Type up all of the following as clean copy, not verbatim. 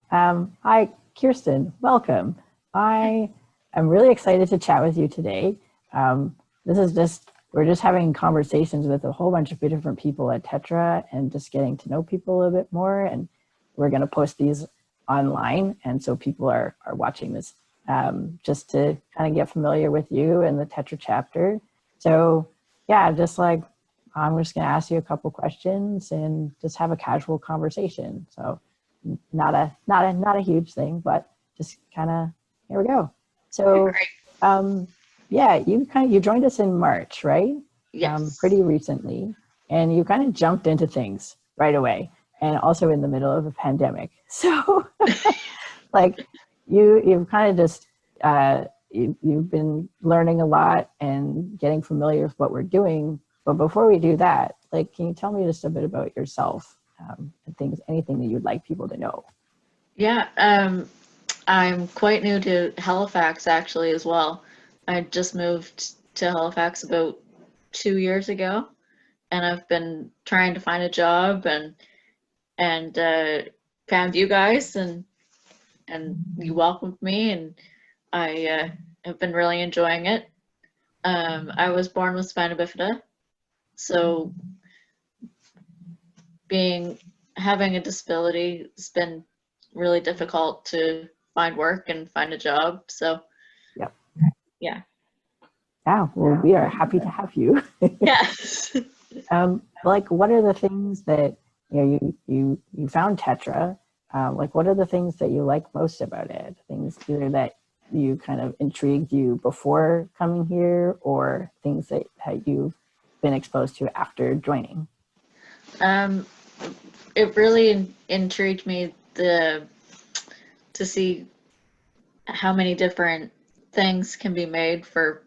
Hi, Kiersten. Welcome. I am really excited to chat with you today. This is just, we're just having conversations with a whole bunch of different people at Tetra and just getting to know people a little bit more. And we're going to post these online. And so people are watching this just to kind of get familiar with you and the Tetra chapter. So yeah, just like, I'm just going to ask you a couple questions and just have a casual conversation. So not a huge thing, but just kind of here we go. Okay, So great. yeah, you joined us in March, right? Yes. Pretty recently, and you kind of jumped into things right away, and also in the middle of a pandemic. So like you've kind of just you've been learning a lot and getting familiar with what we're doing. But before we do that, like, can you tell me just a bit about yourself and things, anything that you'd like people to know? Yeah, I'm quite new to Halifax actually as well. I just moved to Halifax about 2 years ago, and I've been trying to find a job and found you guys and you welcomed me and I have been really enjoying it. I was born with spina bifida, so being having a disability has been really difficult to find work and find a job. So Yep. yeah. Yeah, well, we are happy to have you. Yes. Like, what are the things that you found Tetra? Like, what are the things that you like most about it? Things either that you kind of intrigued you before coming here, or things that you've been exposed to after joining. um, it really intrigued me to see how many different things can be made for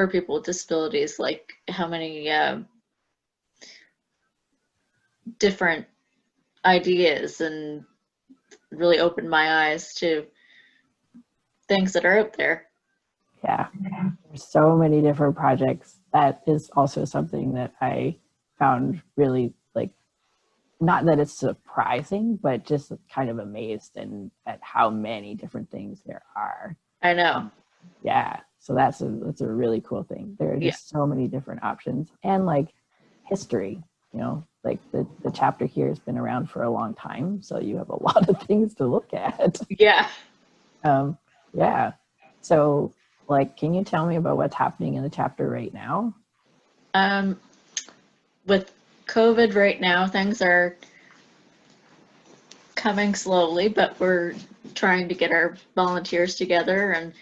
people with disabilities, like how many different ideas, and really opened my eyes to things that are out there. Yeah, there's so many different projects. That is also something that I found really like, not that it's surprising, but just kind of amazed and at how many different things there are. I know. Um, yeah, so that's a really cool thing. There are Yeah. just so many different options and like history. Like the chapter here has been around for a long time, so you have a lot of things to look at. Yeah. Um, yeah. So, like, can you tell me about what's happening in the chapter right now? Um, with COVID right now, things are coming slowly, but we're trying to get our volunteers together and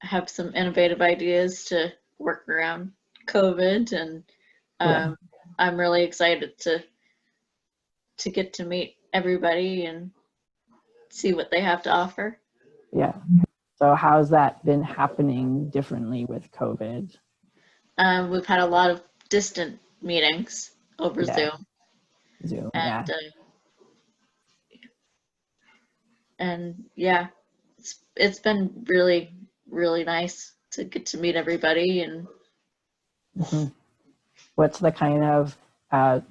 have some innovative ideas to work around COVID. And Yeah, um, I'm really excited to get to meet everybody and see what they have to offer. yeah. So, how's that been happening differently with COVID? We've had a lot of distant meetings over Yeah, Zoom, Zoom. and Yeah. uh, and yeah, it's been really nice to get to meet everybody. And hmm What's the kind of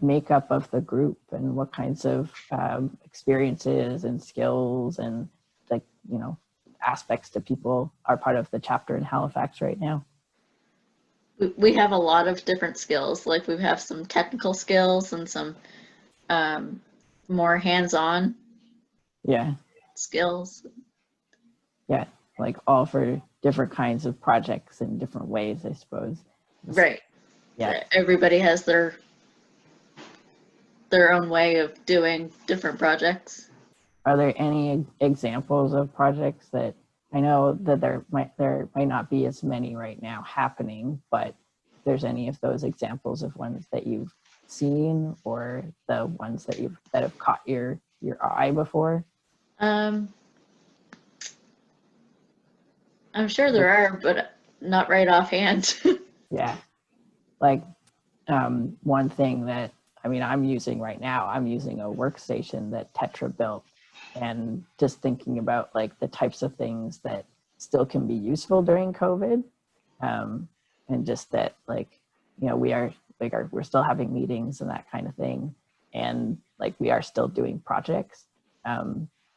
makeup of the group, and what kinds of experiences and skills and like aspects to people are part of the chapter in Halifax right now? we have a lot of different skills. Like we have some technical skills and some um, more hands-on Yeah, skills. yeah, like all for different kinds of projects in different ways, I suppose. Just, Right. yeah. Everybody has their own way of doing different projects. Are there any examples of projects that I know that there might not be as many right now happening, but if there's any of those examples of ones that you've seen or the ones that have caught your eye before? Um, I'm sure there Like, are, but not right offhand. yeah, like one thing that I mean I'm using right now, I'm using a workstation that Tetra built, and just thinking about like the types of things that still can be useful during COVID, um, and just that like we are we're still having meetings and that kind of thing, and like we are still doing projects.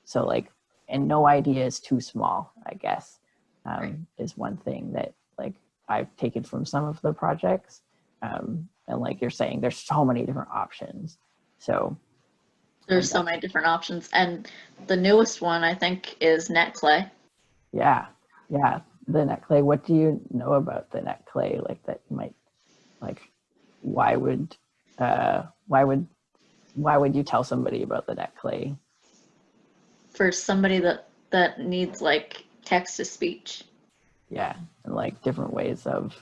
So like, and no idea is too small, I guess, is one thing that like I've taken from some of the projects. And like you're saying, there's so many different options. So There's so many different options. And the newest one, I think, is net clay. yeah, yeah, the net clay. What do you know about the net clay? Like that you might, like, why would you tell somebody about the net clay? For somebody that needs like text to speech. Yeah, and like different ways of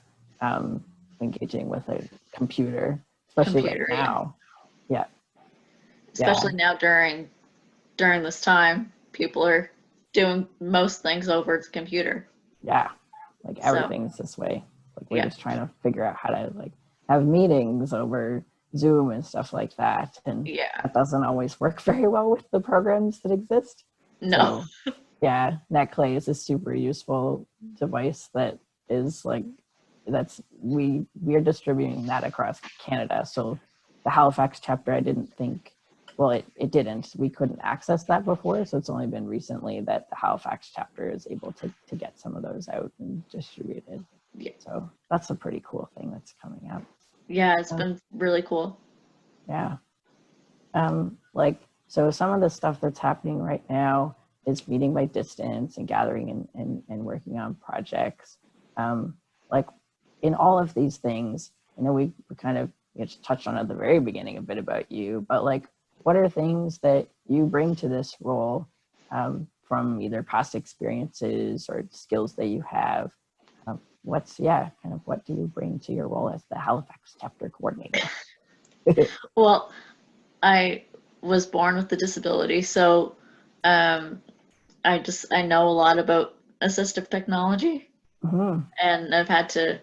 engaging with a computer, especially right now. Yeah. Especially now during this time, people are doing most things over the computer. Yeah, like everything's this way. Like we're just trying to figure out how to like have meetings over Zoom and stuff like that, and that doesn't always work very well with the programs that exist. No. So, yeah, NetClay is a super useful device that is like, we are distributing that across Canada. So the Halifax chapter, I didn't think, well, it didn't. We couldn't access that before. So it's only been recently that the Halifax chapter is able to get some of those out and distributed. Yeah. So that's a pretty cool thing that's coming out. Yeah, it's been really cool. Yeah. Like, so some of the stuff that's happening right now is meeting by distance and gathering and working on projects. Like in all of these things, I know we kind of just touched on at the very beginning a bit about you, but like, what are things that you bring to this role from either past experiences or skills that you have? What do you bring to your role as the Halifax chapter coordinator? Well, I was born with a disability, so I know a lot about assistive technology, and I've had to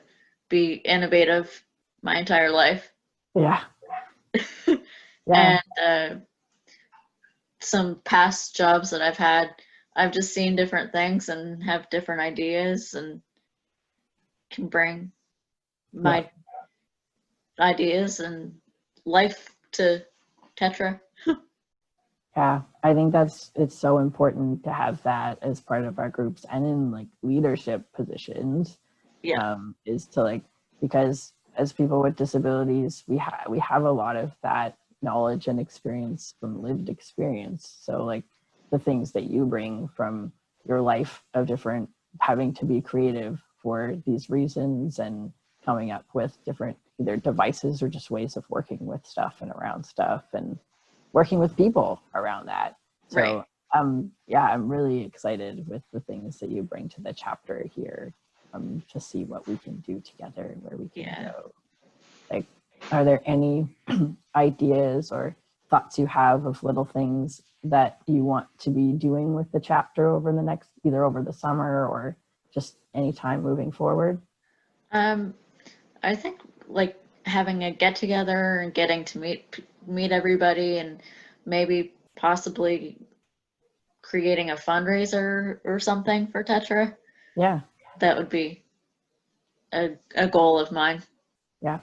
be innovative my entire life. Yeah. Yeah. And some past jobs that I've had, I've just seen different things and have different ideas and can bring my ideas and life to Tetra. Yeah, I think it's so important to have that as part of our groups and in like leadership positions. Is to like, because as people with disabilities, we have a lot of that knowledge and experience from lived experience. So like the things that you bring from your life of different, having to be creative for these reasons and coming up with different either devices or just ways of working with stuff and around stuff and working with people around that. So yeah, I'm really excited with the things that you bring to the chapter here, to see what we can do together and where we can go. Like, are there any ideas or thoughts you have of little things that you want to be doing with the chapter over the next, either over the summer or just any time moving forward? I think like having a get together and getting to meet everybody and maybe possibly creating a fundraiser or something for Tetra. Yeah. That would be a goal of mine. Yeah.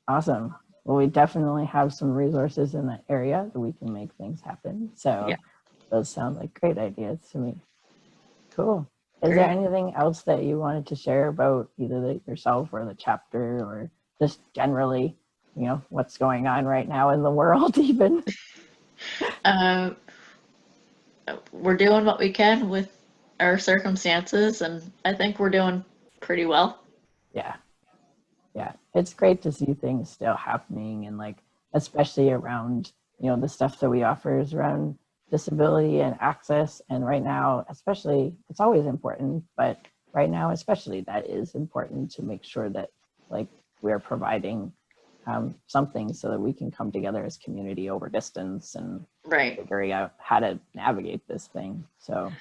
Awesome. Well, we definitely have some resources in that area that we can make things happen. So those sound like great ideas to me. Cool. Is there anything else that you wanted to share about either yourself or the chapter or just generally, what's going on right now in the world even? We're doing what we can with our circumstances, and I think we're doing pretty well. Yeah. It's great to see things still happening, and like, especially around, the stuff that we offer is around disability and access. And right now, especially, it's always important, but right now, especially, that is important to make sure that like we're providing something so that we can come together as community over distance and figuring out how to navigate this thing. So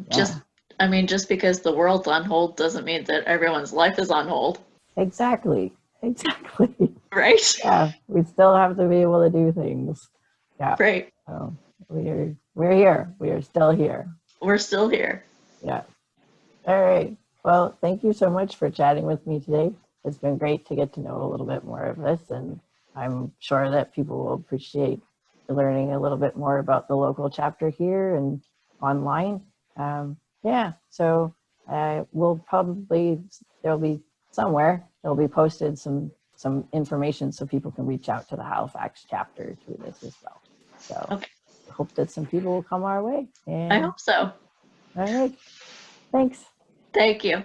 just because the world's on hold doesn't mean that everyone's life is on hold. Exactly. Right. Yeah, we still have to be able to do things. Yeah. Right. So we're here. We are still here. We're still here. Yeah. All right. Well, thank you so much for chatting with me today. It's been great to get to know a little bit more of this, and I'm sure that people will appreciate learning a little bit more about the local chapter here and online. Yeah, so we'll probably, there'll be posted some information so people can reach out to the Halifax chapter through this as well. So Okay. I hope that some people will come our way. I And hope so. all right, thanks. Thank you.